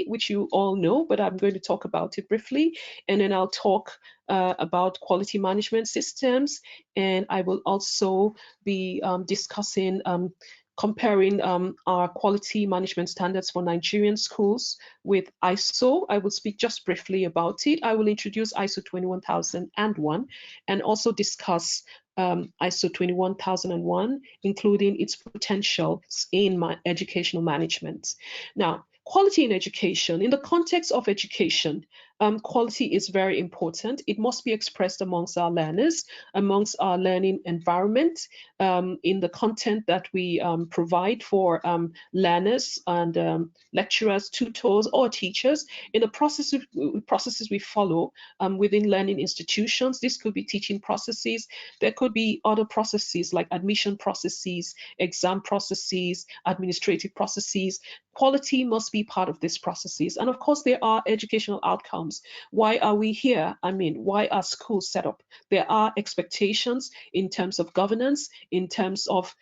which you all know, but I'm going to talk about it briefly, and then I'll talk about quality management systems, and I will also be discussing comparing our quality management standards for Nigerian schools with ISO. I will speak just briefly about it. I will introduce ISO 21001 and also discuss ISO 21001, including its potentials in my educational management. Now, quality in education. In the context of education, quality is very important. It must be expressed amongst our learners, amongst our learning environment, in the content that we provide for learners and lecturers, tutors, or teachers, in the processes we follow within learning institutions. This could be teaching processes. There could be other processes like admission processes, exam processes, administrative processes. Quality must be part of these processes. And of course, there are educational outcomes. Why are we here? I mean, why are schools set up? There are expectations in terms of governance, in terms of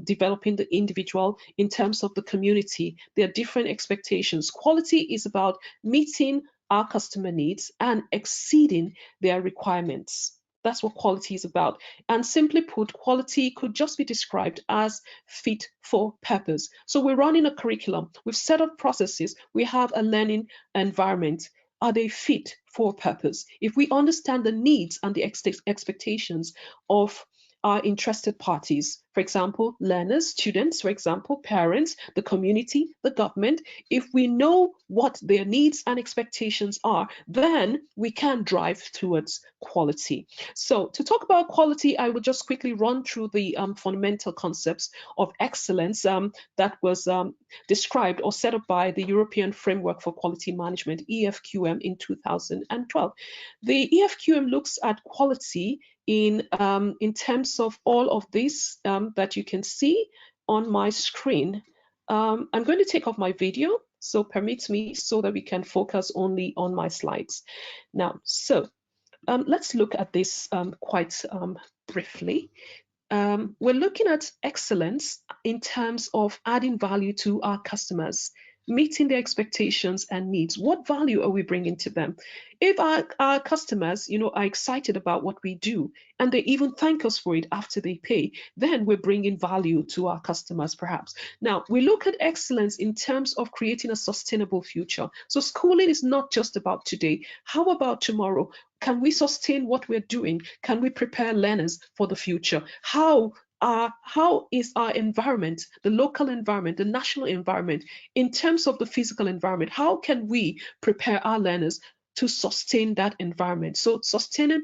developing the individual, in terms of the community. There are different expectations. Quality is about meeting our customer needs and exceeding their requirements. That's what quality is about. And simply put, quality could just be described as fit for purpose. So we're running a curriculum. We've set up processes. We have a learning environment. Are they fit for purpose? If we understand the needs and the expectations of our interested parties, for example, learners, students, for example, parents, the community, the government, if we know what their needs and expectations are, then we can drive towards quality. So to talk about quality, I will just quickly run through the fundamental concepts of excellence that was described or set up by the European Framework for Quality Management, EFQM, in 2012. The EFQM looks at quality in terms of all of this that you can see on my screen. I'm going to take off my video, so permit me so that we can focus only on my slides. Now, so let's look at this quite briefly. We're looking at excellence in terms of adding value to our customers, meeting their expectations and needs. What value are we bringing to them? If our customers, are excited about what we do and they even thank us for it after they pay, then we're bringing value to our customers, perhaps. Now, we look at excellence in terms of creating a sustainable future. So schooling is not just about today. How about tomorrow? Can we sustain what we're doing? Can we prepare learners for the future? How is our environment, the local environment, the national environment, in terms of the physical environment? How can we prepare our learners to sustain that environment? So sustaining,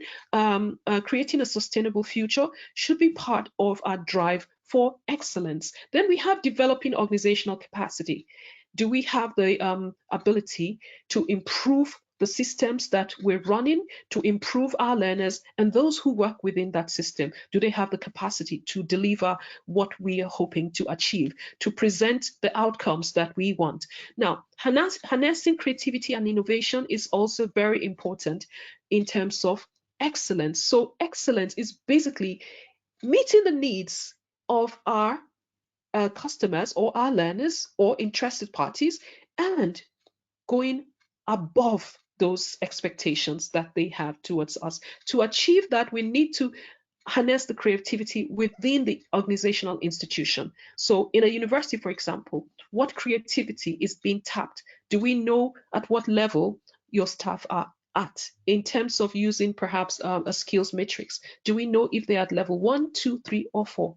creating a sustainable future should be part of our drive for excellence. Then we have developing organizational capacity. Do we have the ability to improve the systems that we're running, to improve our learners and those who work within that system? Do they have the capacity to deliver what we are hoping to achieve, to present the outcomes that we want? Now, harnessing creativity and innovation is also very important in terms of excellence. So excellence is basically meeting the needs of our customers or our learners or interested parties and going above those expectations that they have towards us. To achieve that, we need to harness the creativity within the organizational institution. So in a university, for example, what creativity is being tapped? Do we know at what level your staff are at in terms of using perhaps a skills matrix? Do we know if they're at level 1, 2, 3, or 4?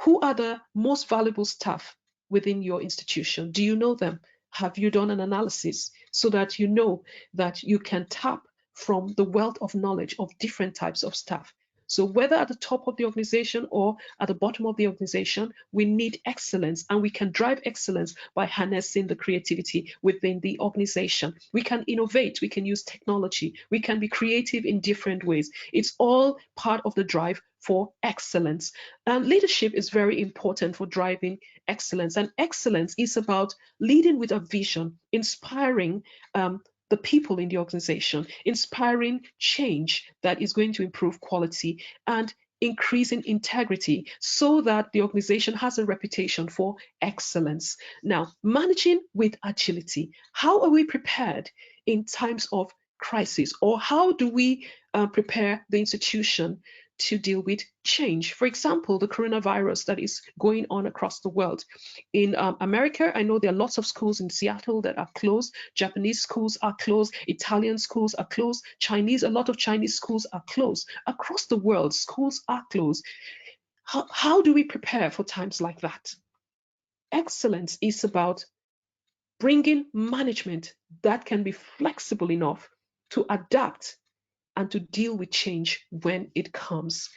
Who are the most valuable staff within your institution? Do you know them? Have you done an analysis so that you know that you can tap from the wealth of knowledge of different types of staff? So whether at the top of the organization or at the bottom of the organization, we need excellence, and we can drive excellence by harnessing the creativity within the organization. We can innovate, we can use technology, we can be creative in different ways. It's all part of the drive for excellence. And leadership is very important for driving excellence. And excellence is about leading with a vision, inspiring the people in the organization, inspiring change that is going to improve quality, and increasing integrity so that the organization has a reputation for excellence. Now, managing with agility. How are we prepared in times of crisis, or how do we prepare the institution to deal with change? For example, the coronavirus that is going on across the world. In America, I know there are lots of schools in Seattle that are closed. Japanese schools are closed. Italian schools are closed. A lot of Chinese schools are closed. Across the world, schools are closed. How do we prepare for times like that? Excellence is about bringing management that can be flexible enough to adapt and to deal with change when it comes.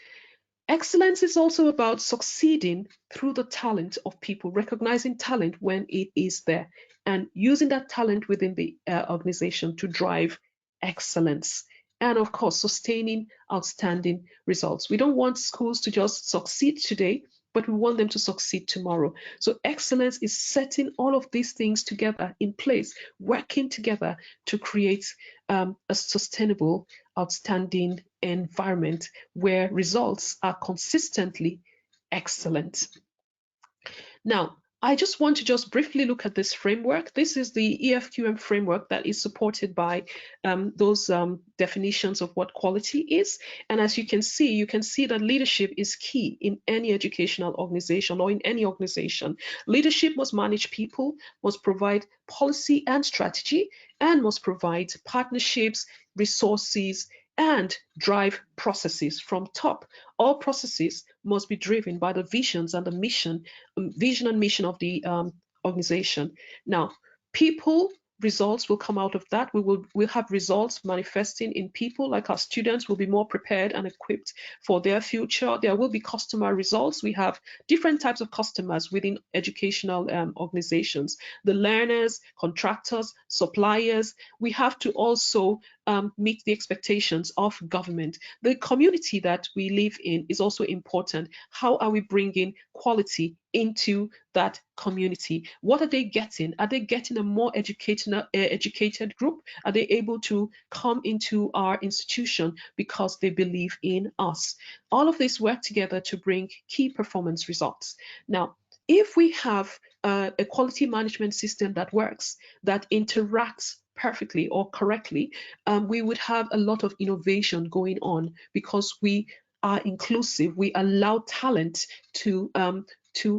Excellence is also about succeeding through the talent of people, recognizing talent when it is there, and using that talent within the organization to drive excellence. And of course, sustaining outstanding results. We don't want schools to just succeed today, but we want them to succeed tomorrow. So excellence is setting all of these things together in place, working together to create a sustainable, outstanding environment where results are consistently excellent. Now, I just want to just briefly look at this framework. This is the EFQM framework that is supported by those definitions of what quality is. And as you can see that leadership is key in any educational organization or in any organization. Leadership must manage people, must provide policy and strategy, and must provide partnerships, resources, and drive processes from top. All processes must be driven by the visions and the vision and mission of the organization. Now, people results will come out of that. We'll have results manifesting in people, like our students will be more prepared and equipped for their future. There will be customer results. We have different types of customers within educational organizations, the learners, contractors, suppliers. We have to also meet the expectations of government. The community that we live in is also important. How are we bringing quality into that community? What are they getting? Are they getting a more educated group? Are they able to come into our institution because they believe in us? All of this work together to bring key performance results. Now, if we have a quality management system that works, that interacts perfectly or correctly, we would have a lot of innovation going on because we are inclusive. We allow talent to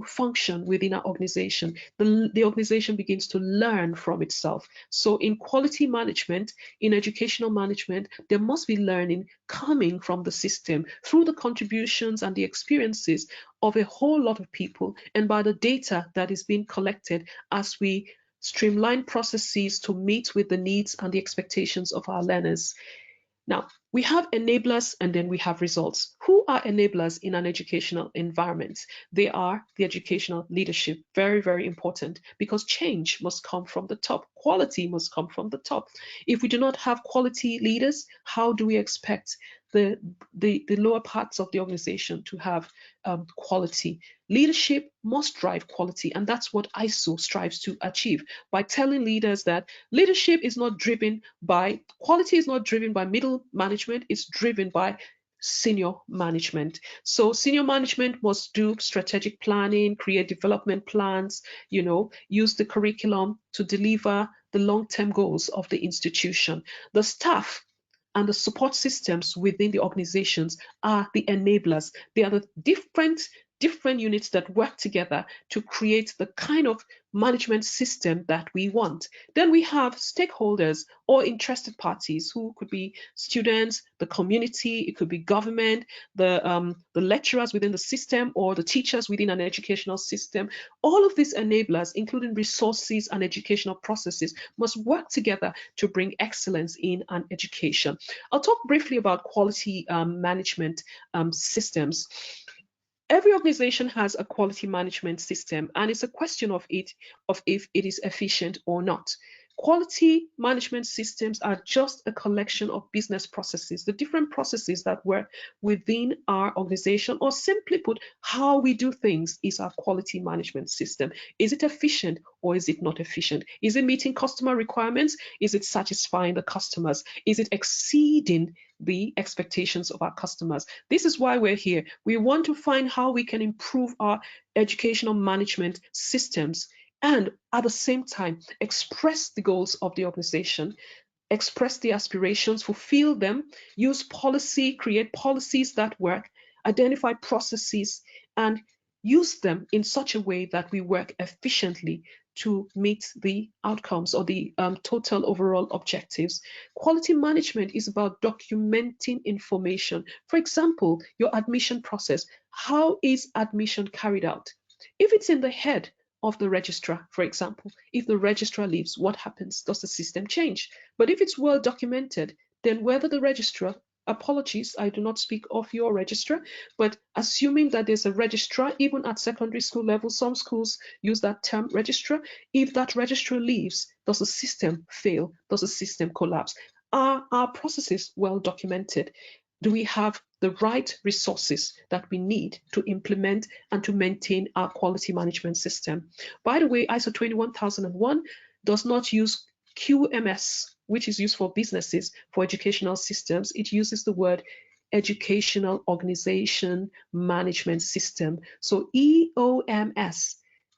function within our organization. The organization begins to learn from itself. So in quality management, in educational management, there must be learning coming from the system through the contributions and the experiences of a whole lot of people, and by the data that is being collected as we streamline processes to meet with the needs and the expectations of our learners. Now, we have enablers and then we have results. Who are enablers in an educational environment? They are the educational leadership. Very, very important, because change must come from the top. Quality must come from the top. If we do not have quality leaders, how do we expect the lower parts of the organization to have quality? Leadership must drive quality, and that's what ISO strives to achieve by telling leaders that leadership is not driven by, quality is not driven by middle management, it's driven by senior management. So senior management must do strategic planning, create development plans, use the curriculum to deliver the long-term goals of the institution. The staff and the support systems within the organizations are the enablers. They are the different units that work together to create the kind of management system that we want. Then we have stakeholders or interested parties, who could be students, the community, it could be government, the lecturers within the system, or the teachers within an educational system. All of these enablers, including resources and educational processes, must work together to bring excellence in an education. I'll talk briefly about quality management systems. Every organization has a quality management system, and it's a question of if it is efficient or not. Quality management systems are just a collection of business processes, the different processes that work within our organization, or simply put, how we do things is our quality management system. Is it efficient or is it not efficient? Is it meeting customer requirements? Is it satisfying the customers? Is it exceeding the expectations of our customers? This is why we're here. We want to find how we can improve our educational management systems and at the same time express the goals of the organization, express the aspirations, fulfill them, use policy, create policies that work, identify processes, and use them in such a way that we work efficiently to meet the outcomes or the total overall objectives. Quality management is about documenting information. For example, your admission process. How is admission carried out? If it's in the head of the registrar, for example, if the registrar leaves, what happens? Does the system change? But if it's well documented, then whether the registrar, apologies, I do not speak of your registrar, but assuming that there's a registrar, even at secondary school level, some schools use that term registrar. If that registrar leaves, does the system fail? Does the system collapse? Are our processes well documented? Do we have the right resources that we need to implement and to maintain our quality management system? By the way, ISO 21001 does not use QMS, which is used for businesses, for educational systems. It uses the word educational organization management system. So EOMS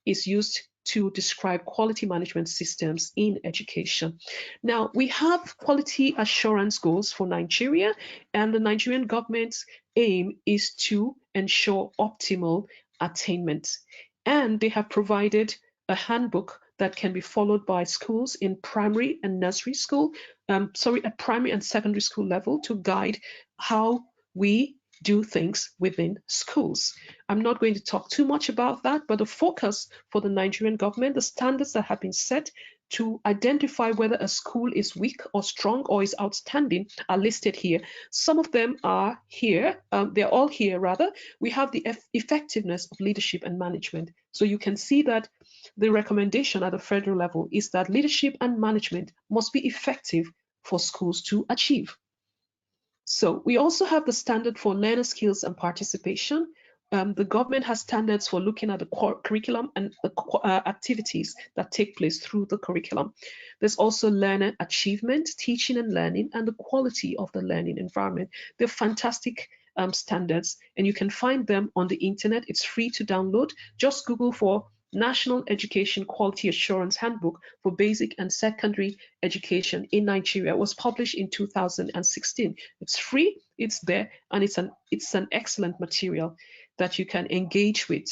is used to describe quality management systems in education. Now, we have quality assurance goals for Nigeria, and the Nigerian government's aim is to ensure optimal attainment. And they have provided a handbook that can be followed by schools in primary and nursery school, at primary and secondary school level, to guide how we do things within schools. I'm not going to talk too much about that, but the focus for the Nigerian government, the standards that have been set to identify whether a school is weak or strong or is outstanding are listed here. Some of them are here, they're all here rather. We have the effectiveness of leadership and management. So you can see that the recommendation at the federal level is that leadership and management must be effective for schools to achieve. So we also have the standard for learner skills and participation. The government has standards for looking at the curriculum and the activities that take place through the curriculum. There's also learner achievement, teaching and learning, and the quality of the learning environment. They're fantastic standards, and you can find them on the internet. It's free to download. Just Google for National Education Quality Assurance Handbook for Basic and Secondary Education in Nigeria. It was published in 2016. It's free, it's there, and it's an excellent material that you can engage with.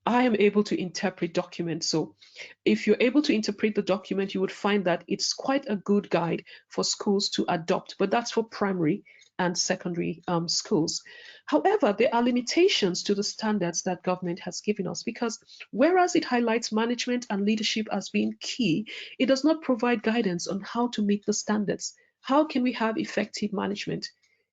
I am able to interpret documents, so if you're able to interpret the document, you would find that it's quite a good guide for schools to adopt, but that's for primary and secondary schools. However, there are limitations to the standards that government has given us, because whereas it highlights management and leadership as being key, it does not provide guidance on how to meet the standards. How can we have effective management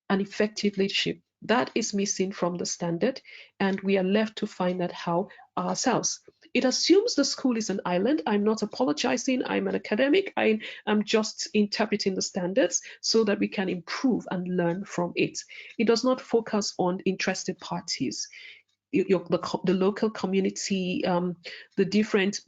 and effective leadership? That is missing from the standard, and we are left to find that how ourselves. It assumes the school is an island. I'm not apologizing. I'm an academic. I am just interpreting the standards so that we can improve and learn from it. It does not focus on interested parties. The local community, the different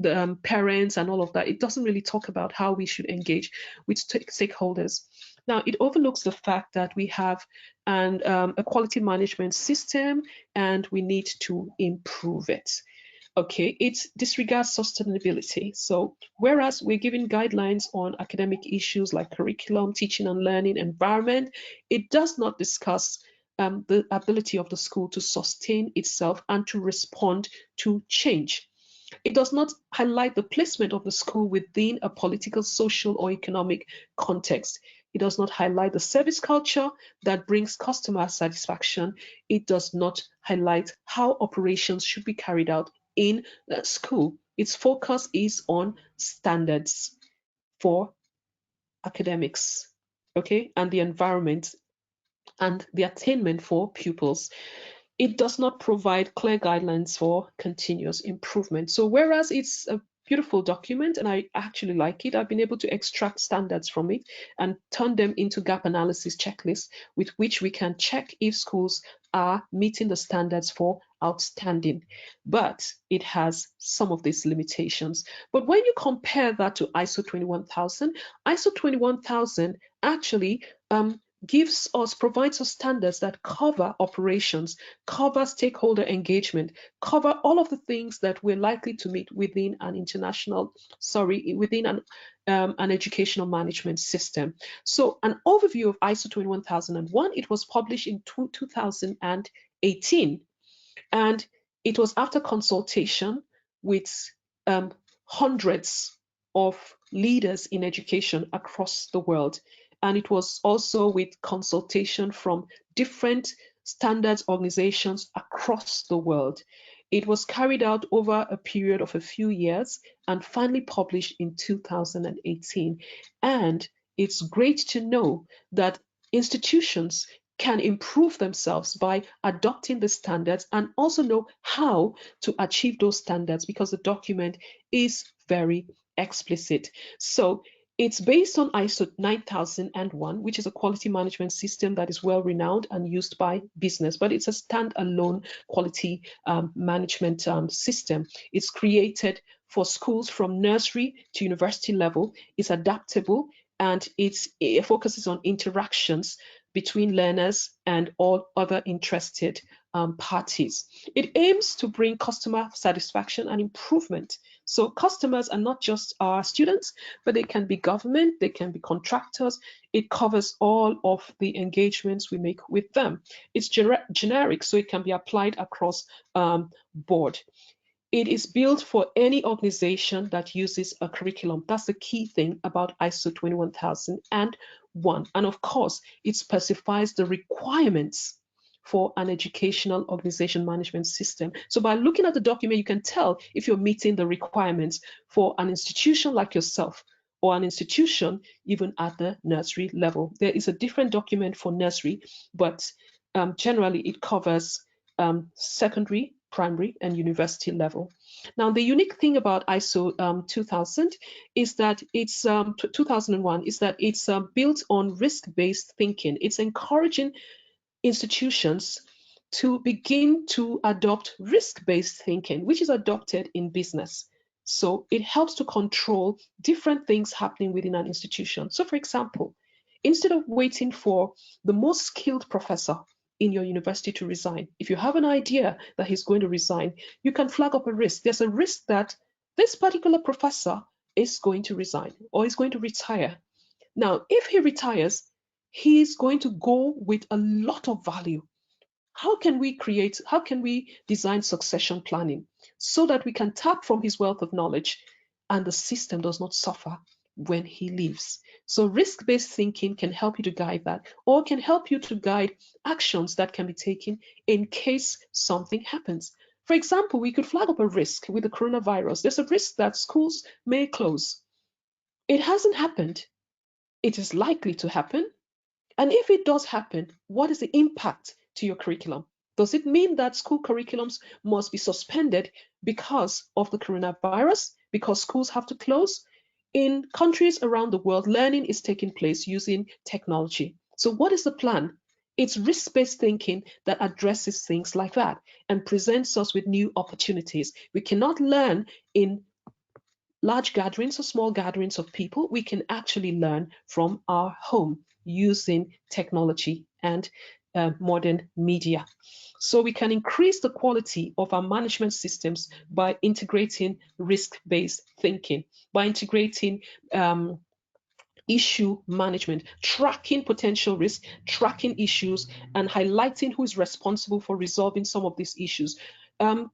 parents and all of that. It doesn't really talk about how we should engage with stakeholders. Now, it overlooks the fact that we have a quality management system and we need to improve it. Okay, it disregards sustainability. So whereas we're giving guidelines on academic issues like curriculum, teaching and learning, environment, it does not discuss the ability of the school to sustain itself and to respond to change. It does not highlight the placement of the school within a political, social, or economic context. It does not highlight the service culture that brings customer satisfaction. It does not highlight how operations should be carried out in the school. Its focus is on standards for academics, okay, and the environment and the attainment for pupils. It does not provide clear guidelines for continuous improvement. So whereas it's a beautiful document, and I actually like it. I've been able to extract standards from it and turn them into gap analysis checklists with which we can check if schools are meeting the standards for outstanding. But it has some of these limitations. But when you compare that to ISO 21000, ISO 21000 actually provides us standards that cover operations, cover stakeholder engagement, cover all of the things that we're likely to meet within an educational management system. So an overview of ISO 21001, it was published in 2018, and it was after consultation with hundreds of leaders in education across the world. And it was also with consultation from different standards organizations across the world. It was carried out over a period of a few years and finally published in 2018. And it's great to know that institutions can improve themselves by adopting the standards and also know how to achieve those standards, because the document is very explicit. So it's based on ISO 9001, which is a quality management system that is well renowned and used by business, but it's a standalone quality management system. It's created for schools from nursery to university level. It's adaptable, and it focuses on interactions between learners and all other interested parties. It aims to bring customer satisfaction and improvement. So customers are not just our students, but they can be government, they can be contractors. It covers all of the engagements we make with them. It's generic, so it can be applied across board. It is built for any organization that uses a curriculum. That's the key thing about ISO 21001. And of course, it specifies the requirements for an educational organization management system. So by looking at the document, you can tell if you're meeting the requirements for an institution like yourself, or an institution even at the nursery level. There is a different document for nursery, but generally it covers secondary, primary, and university level. Now, the unique thing about ISO 2000 is that it's 2001 is that it's built on risk-based thinking. It's encouraging institutions to begin to adopt risk-based thinking, which is adopted in business. So it helps to control different things happening within an institution. So for example, instead of waiting for the most skilled professor in your university to resign, if you have an idea that he's going to resign, you can flag up a risk. There's a risk that this particular professor is going to resign or is going to retire. Now, if he retires, he's going to go with a lot of value. How can we design succession planning so that we can tap from his wealth of knowledge and the system does not suffer when he leaves? So risk-based thinking can help you to guide that, or can help you to guide actions that can be taken in case something happens. For example, we could flag up a risk with the coronavirus. There's a risk that schools may close. It hasn't happened. It is likely to happen. And if it does happen, what is the impact to your curriculum? Does it mean that school curriculums must be suspended because of the coronavirus, because schools have to close? In countries around the world, learning is taking place using technology. So what is the plan? It's risk-based thinking that addresses things like that and presents us with new opportunities. We cannot learn in large gatherings or small gatherings of people. We can actually learn from our home using technology and modern media. So we can increase the quality of our management systems by integrating risk-based thinking, by integrating issue management, tracking potential risk, tracking issues, and highlighting who is responsible for resolving some of these issues.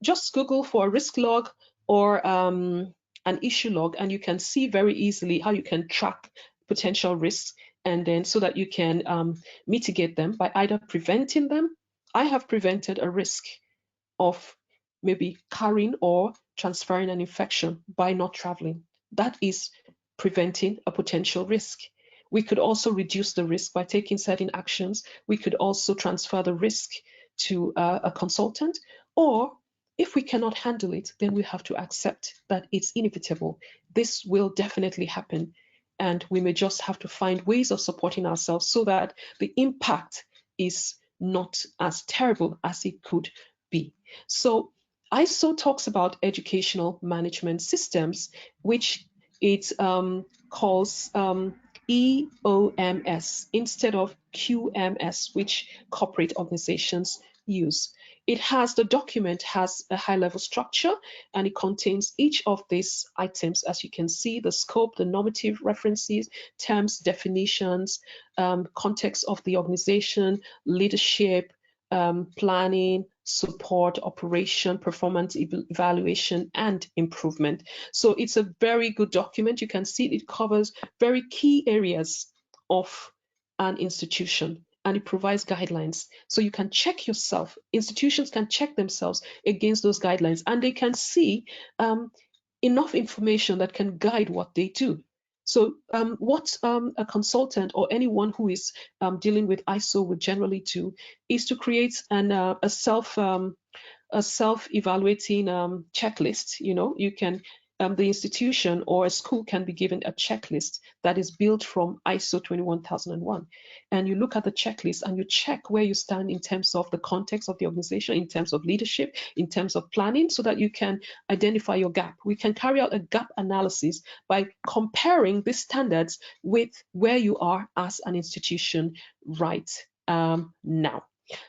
Just Google for a risk log or an issue log, and you can see very easily how you can track potential risks, and then so that you can mitigate them by either preventing them. I have prevented a risk of maybe carrying or transferring an infection by not traveling. That is preventing a potential risk. We could also reduce the risk by taking certain actions. We could also transfer the risk to a consultant, or If we cannot handle it, then we have to accept that it's inevitable. This will definitely happen. And we may just have to find ways of supporting ourselves so that the impact is not as terrible as it could be. So ISO talks about educational management systems, which it calls EOMS instead of QMS, which corporate organizations use. The document has a high-level structure, and it contains each of these items, as you can see: the scope, the normative references, terms, definitions, context of the organization, leadership, planning, support, operation, performance evaluation, and improvement. So it's a very good document. You can see it covers very key areas of an institution, and it provides guidelines. So you can check yourself. Institutions can check themselves against those guidelines, and they can see enough information that can guide what they do. So what a consultant or anyone who is dealing with ISO would generally do is to create a self-evaluating checklist. You can the institution or a school can be given a checklist that is built from ISO 21001, and you look at the checklist and you check where you stand in terms of the context of the organization, in terms of leadership, in terms of planning, so that you can identify your gap. We can carry out a gap analysis by comparing these standards with where you are as an institution right now.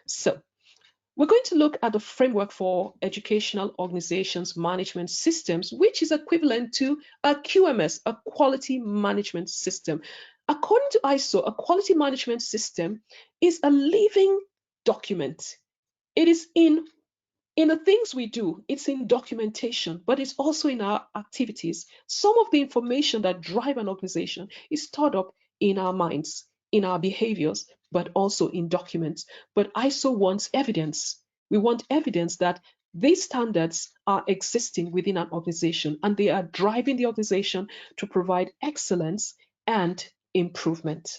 So we're going to look at the framework for educational organizations management systems, which is equivalent to a QMS, a quality management system. According to ISO, a quality management system is a living document. It is in the things we do, it's in documentation, but it's also in our activities. Some of the information that drive an organization is stored up in our minds, in our behaviors, but also in documents. But ISO wants evidence. We want evidence that these standards are existing within an organization and they are driving the organization to provide excellence and improvement.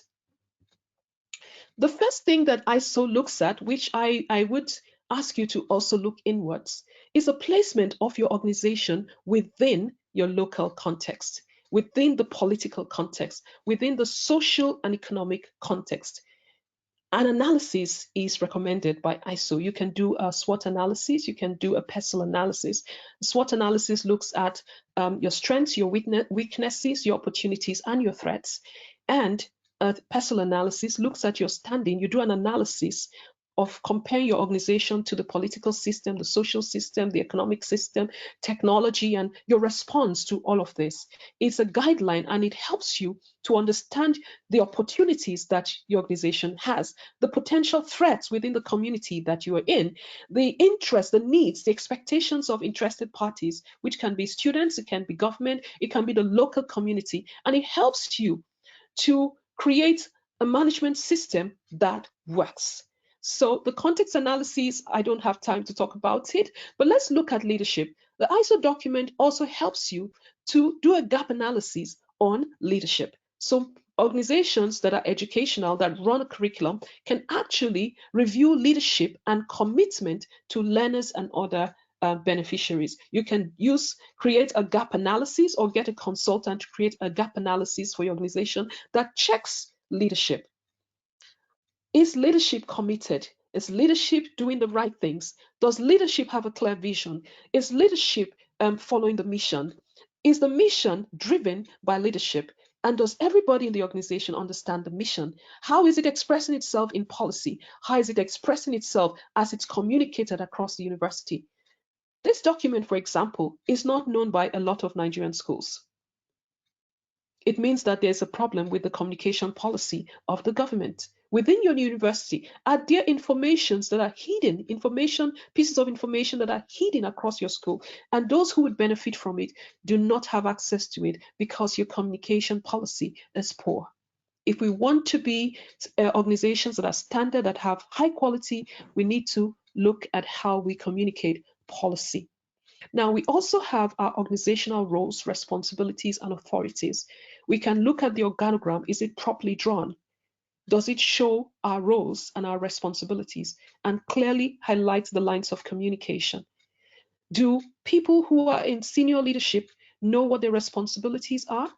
The first thing that ISO looks at, which I would ask you to also look inwards, is a placement of your organization within your local context, within the political context, within the social and economic context. An analysis is recommended by ISO. You can do a SWOT analysis, you can do a PESTLE analysis. SWOT analysis looks at your strengths, your weaknesses, your opportunities, and your threats. And a PESTLE analysis looks at your standing. You do an analysis of comparing your organization to the political system, the social system, the economic system, technology, and your response to all of this. It's a guideline and it helps you to understand the opportunities that your organization has, the potential threats within the community that you are in, the interests, the needs, the expectations of interested parties, which can be students, it can be government, it can be the local community, and it helps you to create a management system that works. So the context analysis, I don't have time to talk about it, but let's look at leadership. The ISO document also helps you to do a gap analysis on leadership. So organizations that are educational, that run a curriculum, can actually review leadership and commitment to learners and other beneficiaries. You can create a gap analysis or get a consultant to create a gap analysis for your organization that checks leadership. Is leadership committed? Is leadership doing the right things? Does leadership have a clear vision? Is leadership following the mission? Is the mission driven by leadership? And does everybody in the organization understand the mission? How is it expressing itself in policy? How is it expressing itself as it's communicated across the university? This document, for example, is not known by a lot of Nigerian schools. It means that there's a problem with the communication policy of the government. Within your university, are there informations that are hidden, pieces of information that are hidden across your school, and those who would benefit from it do not have access to it because your communication policy is poor? If we want to be organizations that are standard, that have high quality, we need to look at how we communicate policy. Now, we also have our organizational roles, responsibilities, and authorities. We can look at the organogram. Is it properly drawn? Does it show our roles and our responsibilities and clearly highlight the lines of communication? Do people who are in senior leadership know what their responsibilities are?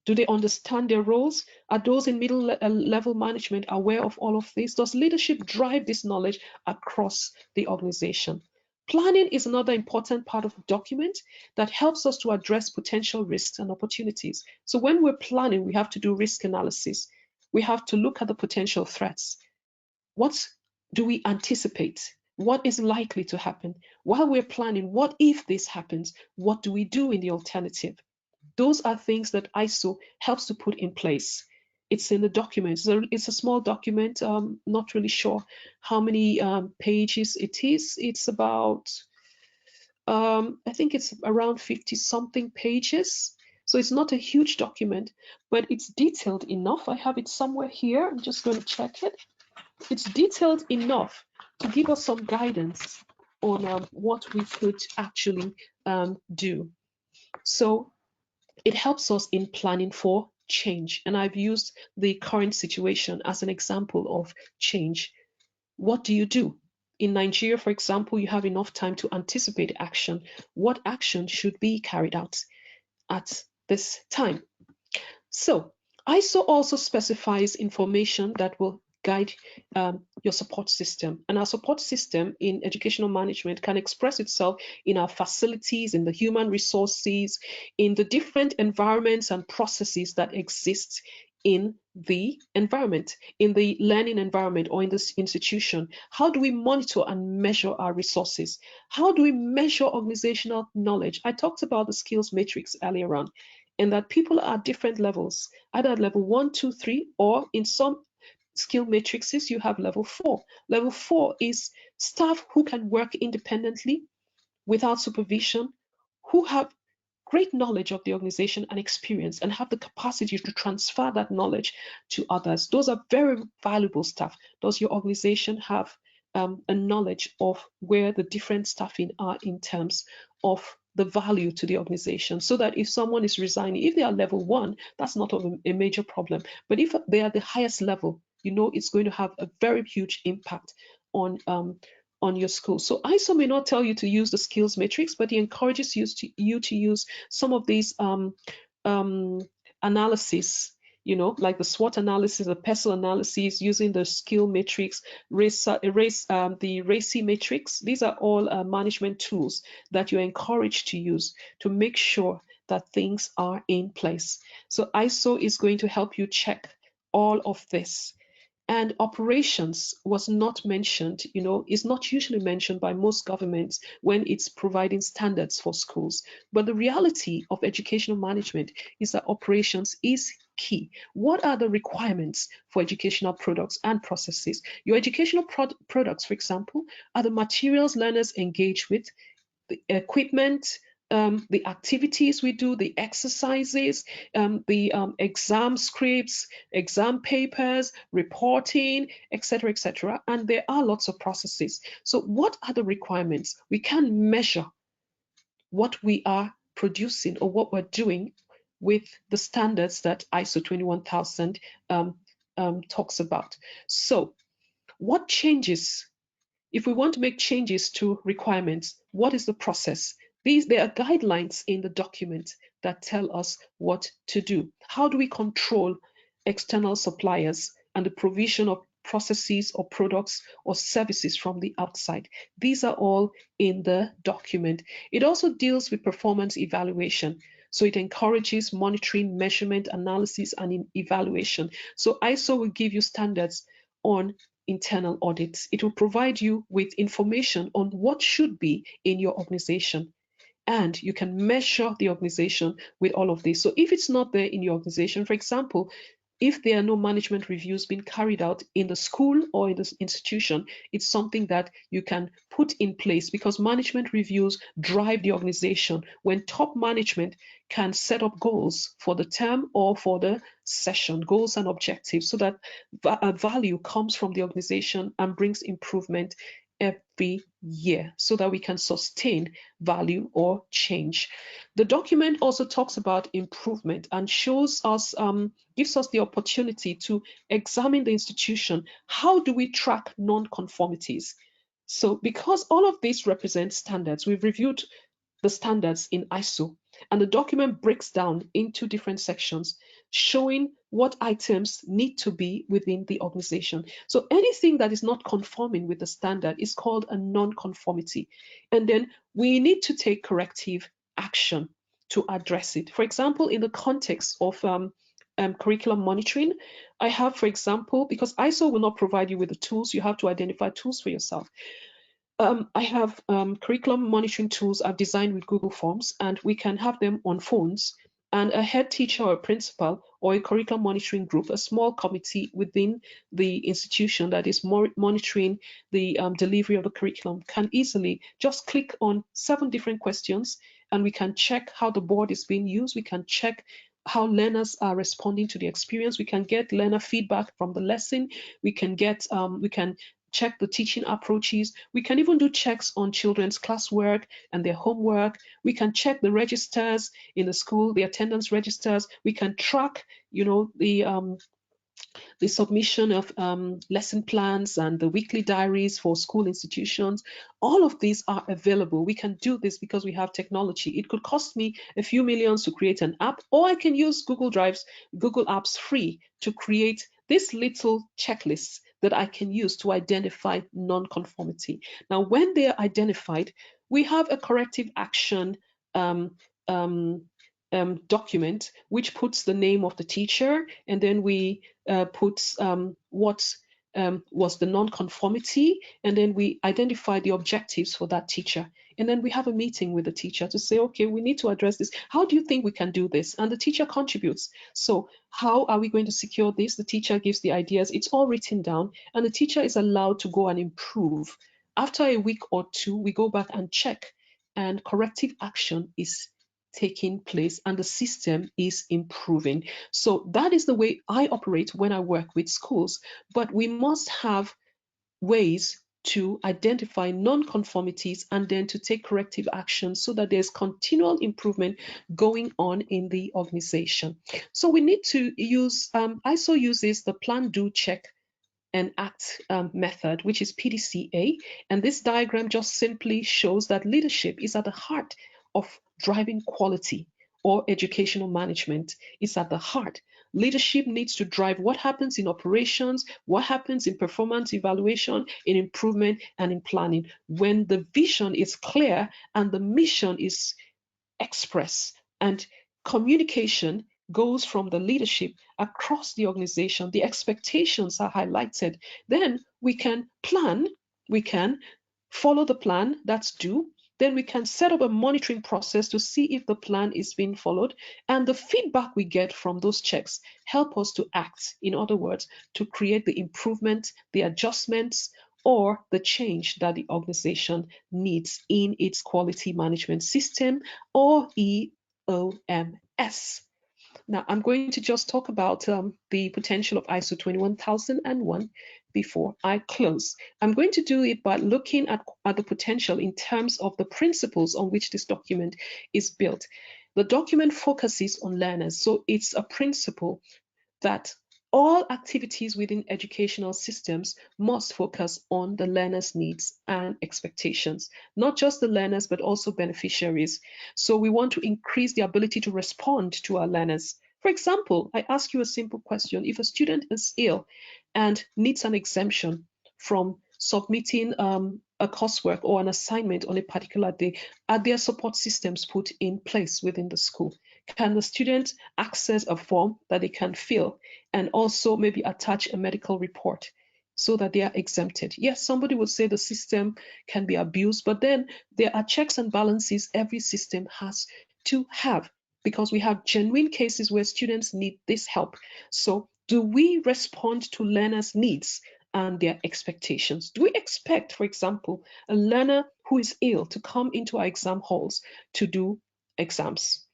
Do they understand their roles? Are those in middle level management aware of all of this? Does leadership drive this knowledge across the organization? Planning is another important part of the document that helps us to address potential risks and opportunities. So when we're planning, we have to do risk analysis. We have to look at the potential threats. What do we anticipate? What is likely to happen? While we're planning, what if this happens? What do we do in the alternative? Those are things that ISO helps to put in place. It's in the document. So it's a small document. Not really sure how many pages it is. It's about, I think it's around 50 something pages. So it's not a huge document, but it's detailed enough. I have it somewhere here. I'm just going to check it. It's detailed enough to give us some guidance on what we could actually do. So it helps us in planning for change. And I've used the current situation as an example of change. What do you do? In Nigeria, for example, you have enough time to anticipate action. What action should be carried out at this time? So ISO also specifies information that will guide your support system. And our support system in educational management can express itself in our facilities, in the human resources, in the different environments and processes that exist in the environment, in the learning environment or in this institution. How do we monitor and measure our resources? How do we measure organizational knowledge? I talked about the skills matrix earlier on, and that people are at different levels, either at level 1, 2, 3, or in some skill matrices, you have level 4. Level 4 is staff who can work independently without supervision, who have great knowledge of the organization and experience and have the capacity to transfer that knowledge to others. Those are very valuable staff. Does your organization have a knowledge of where the different staffing are in terms of the value to the organization, so that if someone is resigning, if they are level 1, that's not a major problem. But if they are the highest level, you know it's going to have a very huge impact on your school. So ISO may not tell you to use the skills matrix, but it encourages you to use some of these analysis, you know, like the SWOT analysis, the PESTEL analysis, using the skill matrix, the RACI matrix. These are all management tools that you're encouraged to use to make sure that things are in place. So ISO is going to help you check all of this. And operations was not mentioned, you know, is not usually mentioned by most governments when it's providing standards for schools. But the reality of educational management is that operations is key. What are the requirements for educational products and processes? Your educational products, for example, are the materials learners engage with, the equipment, the activities we do, the exercises, the exam scripts, exam papers, reporting, etc., etc. And there are lots of processes. So what are the requirements? We can measure what we are producing or what we're doing with the standards that ISO 21000 talks about. So what changes? If we want to make changes to requirements, what is the process? There are guidelines in the document that tell us what to do. How do we control external suppliers and the provision of processes or products or services from the outside? These are all in the document. It also deals with performance evaluation. So it encourages monitoring, measurement, analysis, and evaluation. So ISO will give you standards on internal audits. It will provide you with information on what should be in your organization. And you can measure the organization with all of this. So if it's not there in your organization, for example, if there are no management reviews being carried out in the school or in the institution, it's something that you can put in place, because management reviews drive the organization. When top management can set up goals for the term or for the session, goals and objectives, so that value comes from the organization and brings improvement every year, so that we can sustain value or change. The document also talks about improvement and shows us, gives us the opportunity to examine the institution. How do we track non-conformities? So because all of these represent standards, we've reviewed the standards in ISO, and the document breaks down into different sections, showing what items need to be within the organization. So anything that is not conforming with the standard is called a non-conformity. And then we need to take corrective action to address it. For example, in the context of curriculum monitoring, I have, for example, because ISO will not provide you with the tools, you have to identify tools for yourself. I have curriculum monitoring tools I've designed with Google Forms, and we can have them on phones. And a head teacher or a principal or a curriculum monitoring group, a small committee within the institution that is monitoring the delivery of the curriculum, can easily just click on 7 different questions, and we can check how the board is being used. We can check how learners are responding to the experience. We can get learner feedback from the lesson. We can get we can check the teaching approaches. We can even do checks on children's classwork and their homework. We can check the registers in the school, the attendance registers. We can track, the submission of lesson plans and the weekly diaries for school institutions. All of these are available. We can do this because we have technology. It could cost me a few millions to create an app, or I can use Google Apps free to create this little checklist that I can use to identify non-conformity. Now, when they are identified, we have a corrective action document which puts the name of the teacher, and then we put what was the non-conformity, and then we identify the objectives for that teacher. And then we have a meeting with the teacher to say, okay, we need to address this. How do you think we can do this? And the teacher contributes. So how are we going to secure this? The teacher gives the ideas. It's all written down, and the teacher is allowed to go and improve. After a week or two, we go back and check, and corrective action is taking place, and the system is improving. So that is the way I operate when I work with schools. But we must have ways to identify non-conformities and then to take corrective action so that there's continual improvement going on in the organization. So we need to use, ISO uses the plan, do, check, and act method, which is PDCA. And this diagram just simply shows that leadership is at the heart of driving quality, or educational management is at the heart. Leadership needs to drive what happens in operations, what happens in performance evaluation, in improvement, and in planning. When the vision is clear and the mission is expressed, and communication goes from the leadership across the organization, the expectations are highlighted, then we can plan, we can follow the plan that's due, then we can set up a monitoring process to see if the plan is being followed, and the feedback we get from those checks help us to act, in other words, to create the improvement, the adjustments, or the change that the organization needs in its quality management system, or EOMS. Now, I'm going to just talk about the potential of ISO 21001 before I close. I'm going to do it by looking at the potential in terms of the principles on which this document is built. The document focuses on learners, so it's a principle that all activities within educational systems must focus on the learner's needs and expectations, not just the learners, but also beneficiaries. So we want to increase the ability to respond to our learners. For example, I ask you a simple question. If a student is ill and needs an exemption from submitting a coursework or an assignment on a particular day, are there support systems put in place within the school? Can the student access a form that they can fill and also maybe attach a medical report so that they are exempted? Yes, somebody would say the system can be abused, but then there are checks and balances every system has to have, because we have genuine cases where students need this help. So do we respond to learners' needs and their expectations? Do we expect, for example, a learner who is ill to come into our exam halls to do exams?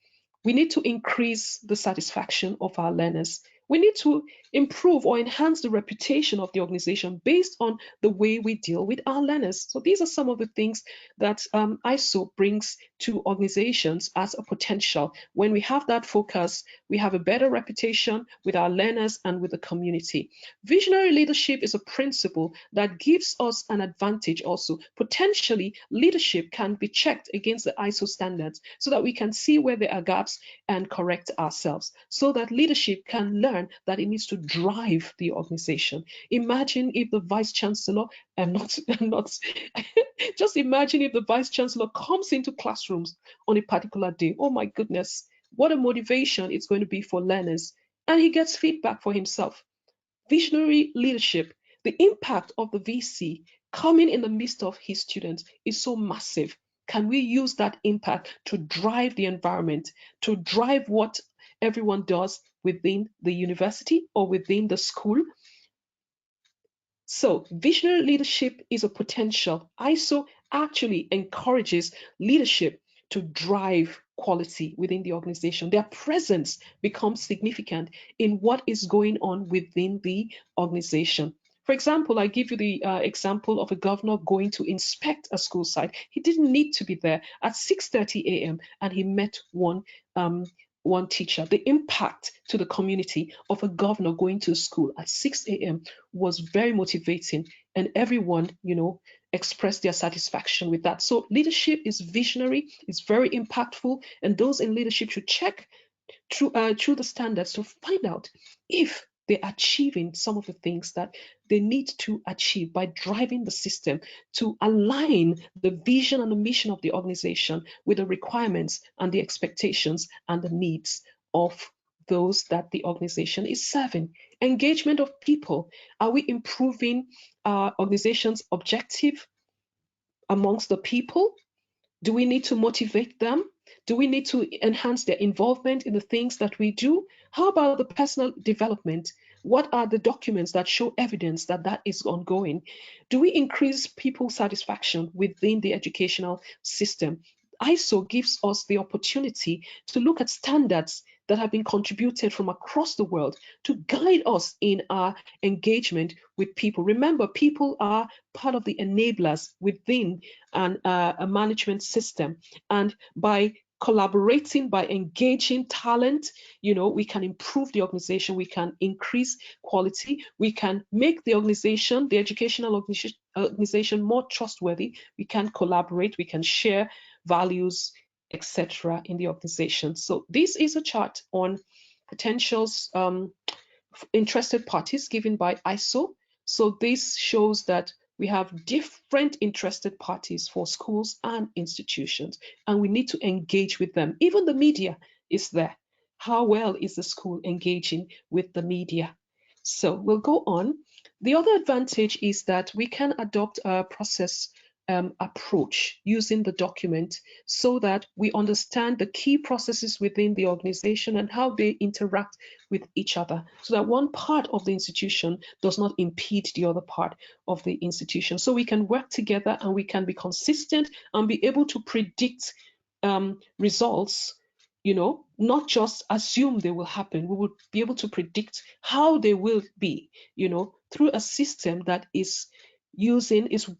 We need to increase the satisfaction of our learners. We need to improve or enhance the reputation of the organization based on the way we deal with our learners. So these are some of the things that ISO brings to organizations as a potential. When we have that focus, we have a better reputation with our learners and with the community. Visionary leadership is a principle that gives us an advantage also. Potentially, leadership can be checked against the ISO standards so that we can see where there are gaps and correct ourselves, so that leadership can learn that it needs to drive the organization. Imagine if the vice chancellor, just imagine if the vice chancellor comes into classrooms on a particular day. Oh my goodness, what a motivation it's going to be for learners. And he gets feedback for himself. Visionary leadership, the impact of the VC coming in the midst of his students is so massive. Can we use that impact to drive the environment, to drive what everyone does within the university or within the school? So visionary leadership is a potential. ISO actually encourages leadership to drive quality within the organization. Their presence becomes significant in what is going on within the organization. For example, I give you the example of a governor going to inspect a school site. He didn't need to be there at 6:30 a.m. and he met one teacher. The impact to the community of a governor going to school at 6 a.m. was very motivating, and everyone, expressed their satisfaction with that. So leadership is visionary, it's very impactful, and those in leadership should check through the standards to find out if they're achieving some of the things that they need to achieve by driving the system to align the vision and the mission of the organization with the requirements and the expectations and the needs of those that the organization is serving. Engagement of people. Are we improving our organization's objective amongst the people? Do we need to motivate them? Do we need to enhance their involvement in the things that we do? How about the personal development? What are the documents that show evidence that that is ongoing? Do we increase people's satisfaction within the educational system? ISO gives us the opportunity to look at standards that have been contributed from across the world to guide us in our engagement with people. Remember, people are part of the enablers within a management system. And by collaborating, by engaging talent, we can improve the organization, we can increase quality, we can make the organization, the educational organization more trustworthy, we can collaborate, we can share values, etc. in the organization. So this is a chart on potentials, interested parties given by ISO. So this shows that we have different interested parties for schools and institutions, and we need to engage with them. Even the media is there. How well is the school engaging with the media? So we'll go on. The other advantage is that we can adopt a process approach using the document so that we understand the key processes within the organization and how they interact with each other, so that one part of the institution does not impede the other part of the institution. So we can work together and we can be consistent and be able to predict results, not just assume they will happen. We will be able to predict how they will be, through a system that is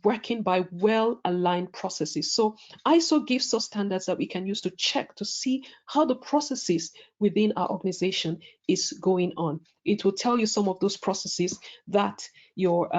working by well-aligned processes. So ISO gives us standards that we can use to check to see how the processes within our organization is going on. It will tell you some of those processes that your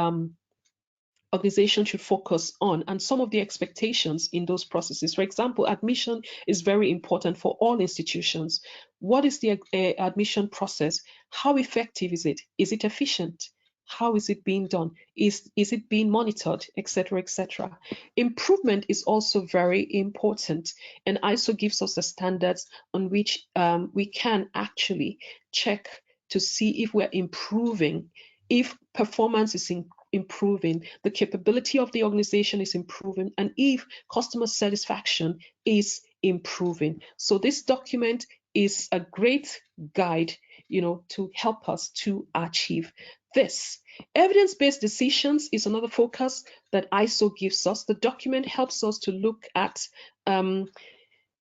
organization should focus on and some of the expectations in those processes. For example, admission is very important for all institutions. What is the admission process? How effective is it? Is it efficient? How is it being done? Is it being monitored, etc., etc.? Improvement is also very important, and ISO gives us the standards on which we can actually check to see if we're improving, if performance is improving, the capability of the organization is improving, and if customer satisfaction is improving. So this document is a great guide, to help us to achieve this. Evidence-based decisions is another focus that ISO gives us. The document helps us to look at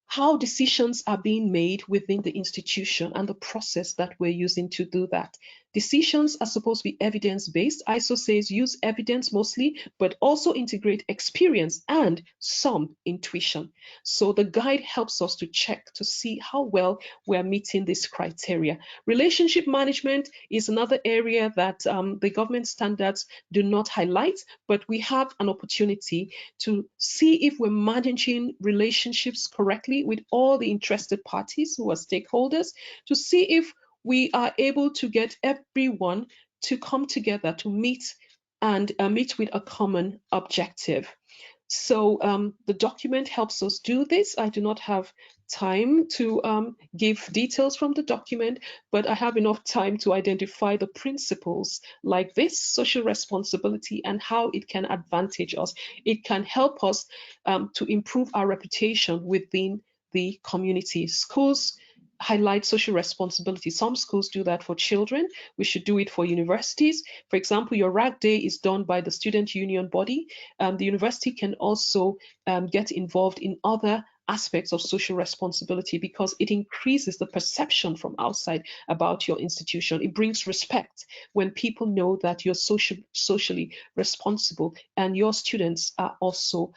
how decisions are being made within the institution and the process that we're using to do that. Decisions are supposed to be evidence-based. ISO says use evidence mostly, but also integrate experience and some intuition. So the guide helps us to check to see how well we're meeting this criteria. Relationship management is another area that the government standards do not highlight, but we have an opportunity to see if we're managing relationships correctly with all the interested parties who are stakeholders, to see if we are able to get everyone to come together to meet and meet with a common objective. So the document helps us do this. I do not have time to give details from the document, but I have enough time to identify the principles like this, social responsibility, and how it can advantage us. It can help us to improve our reputation within the community. Schools highlight social responsibility. Some schools do that for children. We should do it for universities. For example, your RAG day is done by the student union body. The university can also get involved in other aspects of social responsibility because it increases the perception from outside about your institution. It brings respect when people know that you're socially responsible and your students are also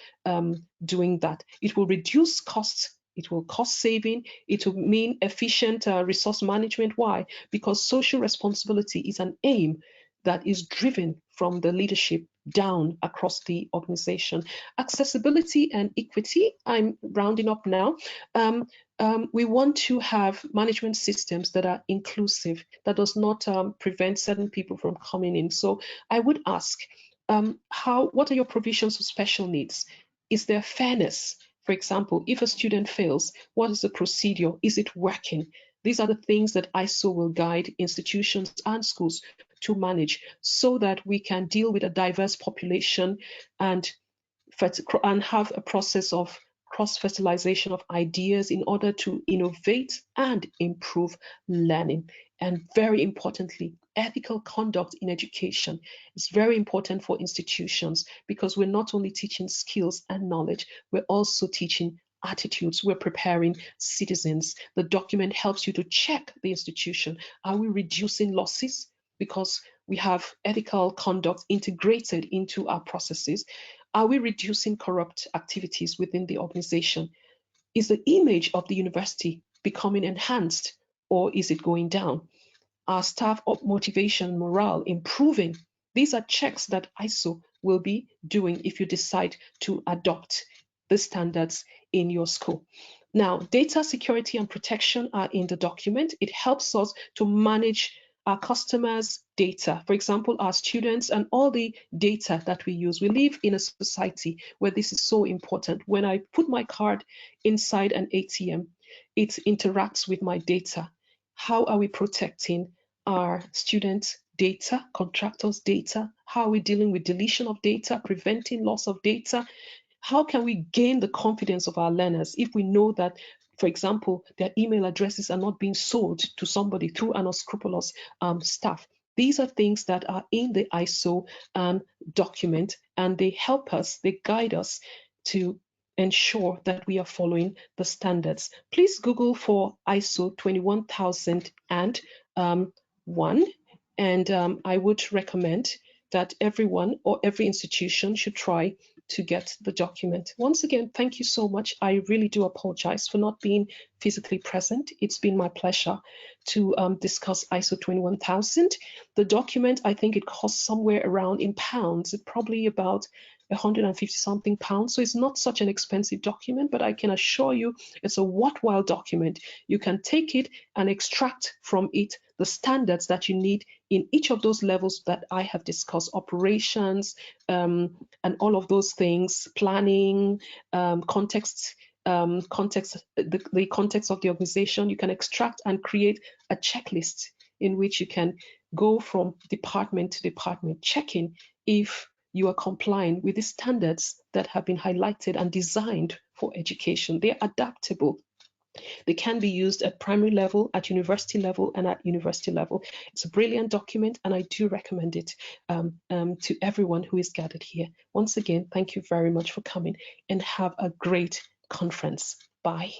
doing that. It will reduce costs. It will cost saving. It will mean efficient resource management. Why? Because social responsibility is an aim that is driven from the leadership down across the organization. Accessibility and equity, I'm rounding up now. We want to have management systems that are inclusive, that does not prevent certain people from coming in. So I would ask, what are your provisions for special needs? Is there fairness? For example, if a student fails, what is the procedure? Is it working? These are the things that ISO will guide institutions and schools to manage so that we can deal with a diverse population and have a process of cross-fertilization of ideas in order to innovate and improve learning. And very importantly, ethical conduct in education is very important for institutions because we're not only teaching skills and knowledge, we're also teaching attitudes. We're preparing citizens. The document helps you to check the institution. Are we reducing losses? Because we have ethical conduct integrated into our processes. Are we reducing corrupt activities within the organization? Is the image of the university becoming enhanced or is it going down? Are staff motivation, morale improving? These are checks that ISO will be doing if you decide to adopt the standards in your school. Now, data security and protection are in the document. It helps us to manage our customers' data, for example, our students and all the data that we use. We live in a society where this is so important. When I put my card inside an ATM, it interacts with my data. How are we protecting our students' data, contractors' data? How are we dealing with deletion of data, preventing loss of data? How can we gain the confidence of our learners if we know that, for example, their email addresses are not being sold to somebody through an unscrupulous staff? These are things that are in the ISO document, and they help us, they guide us to ensure that we are following the standards. Please Google for ISO 21001, and I would recommend that everyone or every institution should try to get the document. Once again, thank you so much. I really do apologize for not being physically present. It's been my pleasure to discuss ISO 21000. The document, I think it costs somewhere around in pounds, it's probably about 150 something pounds. So it's not such an expensive document, but I can assure you it's a worthwhile document. You can take it and extract from it the standards that you need in each of those levels that I have discussed: operations, and all of those things, planning, context, the context of the organization. You can extract and create a checklist in which you can go from department to department, checking if you are complying with the standards that have been highlighted and designed for education. They're adaptable. They can be used at primary level, at university level, and at university level. It's a brilliant document, and I do recommend it to everyone who is gathered here. Once again, thank you very much for coming, and have a great conference. Bye.